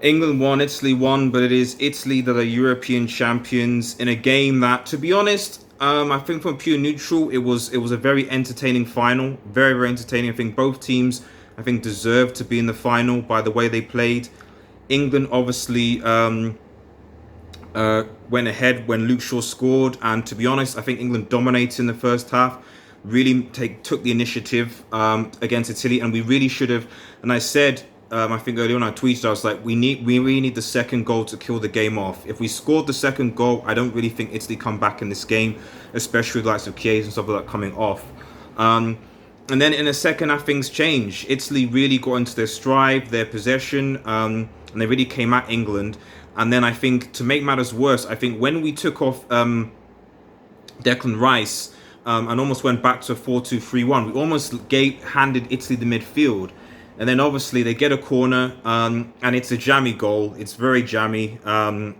England won, Italy won, but it is Italy that are European champions in a game that, to be honest, I think from pure neutral, it was a very entertaining final, very very entertaining. I think both teams, deserved to be in the final by the way they played. England obviously went ahead when Luke Shaw scored, and to be honest, I think England dominated in the first half. Really took the initiative against Italy, and we really should have. And I said, I think earlier on I tweeted, I was like, we really need the second goal to kill the game off. If we scored the second goal, I don't really think Italy come back in this game, especially with the likes of chiesa and stuff like that coming off. And then in the second half, things changed. Italy really got into their stride, their possession, and they really came at England. And then I think, to make matters worse, I think when we took off Declan Rice and almost went back to a 4-2-3-1, we almost handed Italy the midfield. And then obviously they get a corner, and it's a jammy goal. It's very jammy. Obviously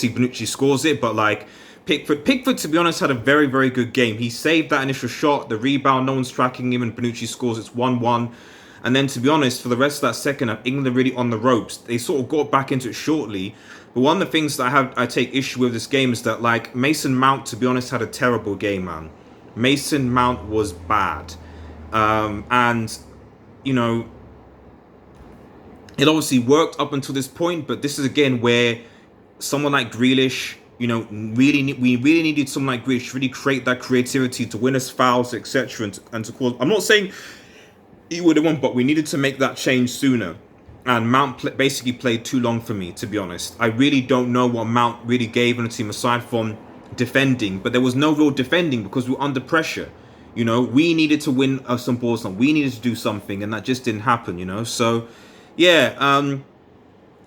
Bonucci scores it, but like Pickford, to be honest, had a very, very good game. He saved that initial shot, the rebound, no one's tracking him, and Bonucci scores. It's 1-1. And then, to be honest, for the rest of that second half, England are really on the ropes. They sort of got back into it shortly. But one of the things that I take issue with this game is that, like, Mason Mount, to be honest, had a terrible game, man. Mason Mount was bad. And, you know, it obviously worked up until this point, but this is, again, where someone like Grealish, you know, we really needed someone like Grealish to really create that creativity to win us fouls, etc. And to cause... I'm not saying he would have won, but we needed to make that change sooner. And Mount basically played too long for me, to be honest. I really don't know what Mount really gave on the team aside from defending. But there was no real defending because we were under pressure. You know, we needed to win some balls. We needed to do something, and that just didn't happen, you know. So, yeah,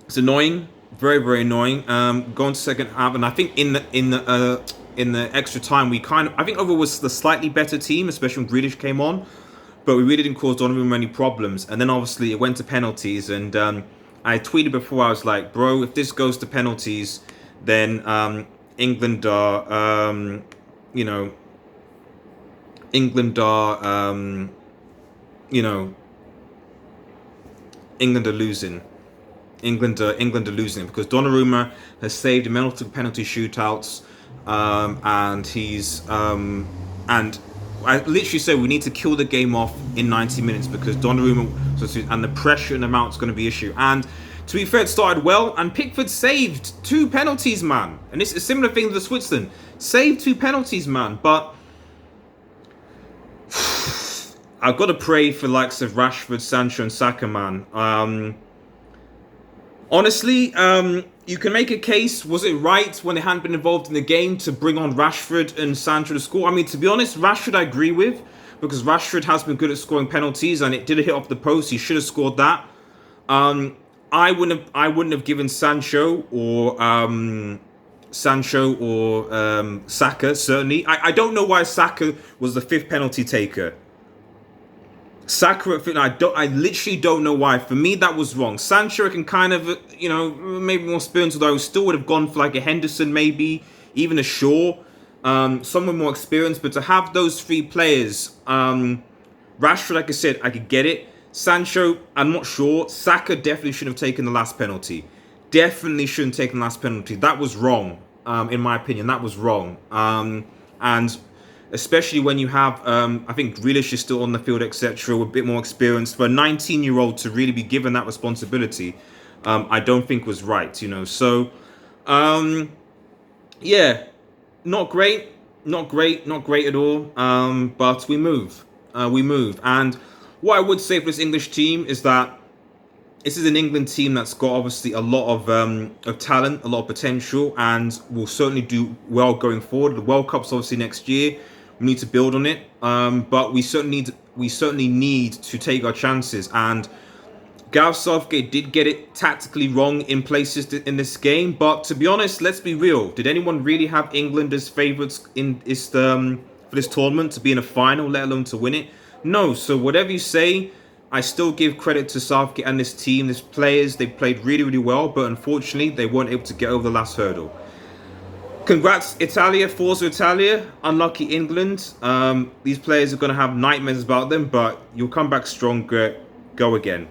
it's annoying. Very, very annoying. Going to second half, and I think in the extra time, I think overall was the slightly better team, especially when Grealish came on. But we really didn't cause Donnarumma any problems. And then obviously it went to penalties. And I tweeted before, I was like, bro, if this goes to penalties, then England are, you know, England are losing. England are losing because Donnarumma has saved multiple penalty shootouts, and he's and I literally said we need to kill the game off in 90 minutes because Donnarumma and the pressure and amount is going to be an issue. And to be fair, it started well, and Pickford saved 2 penalties, man. And it's a similar thing to Switzerland, saved 2 penalties, man. But I've got to pray for likes of Rashford, Sancho, and Saka, man. Honestly, you can make a case, was it right when they hadn't been involved in the game to bring on Rashford and Sancho to score? I mean, to be honest, Rashford I agree with, because Rashford has been good at scoring penalties, and it did hit off the post. He should have scored that. I wouldn't have given Sancho or Saka, certainly. I don't know why Saka was the 5th penalty taker. Saka, I literally don't know why. For me, that was wrong. Sancho can kind of, you know, maybe more experience, although I still would have gone for like a Henderson, maybe even a Shaw, someone more experienced. But to have those 3 players, Rashford, like I said, I could get it. Sancho, I'm not sure. Saka definitely shouldn't have taken the last penalty. Definitely shouldn't have taken the last penalty. That was wrong, in my opinion. That was wrong. And especially when you have, I think Grealish is still on the field, etc., with a bit more experience. For a 19-year-old to really be given that responsibility, I don't think was right, you know. So, yeah, not great at all. But we move. And what I would say for this English team is that this is an England team that's got obviously a lot of talent, a lot of potential, and will certainly do well going forward. The World Cup's obviously next year. We need to build on it, but we certainly need to take our chances. And Gareth Southgate did get it tactically wrong in places in this game. But to be honest, let's be real. Did anyone really have England as favourites in this for this tournament to be in a final, let alone to win it? No. So whatever you say, I still give credit to Southgate and this team, these players. They played really, really well, but unfortunately, they weren't able to get over the last hurdle. Congrats, Italia, Forza Italia. Unlucky England. These players are going to have nightmares about them, but you'll come back stronger. Go again.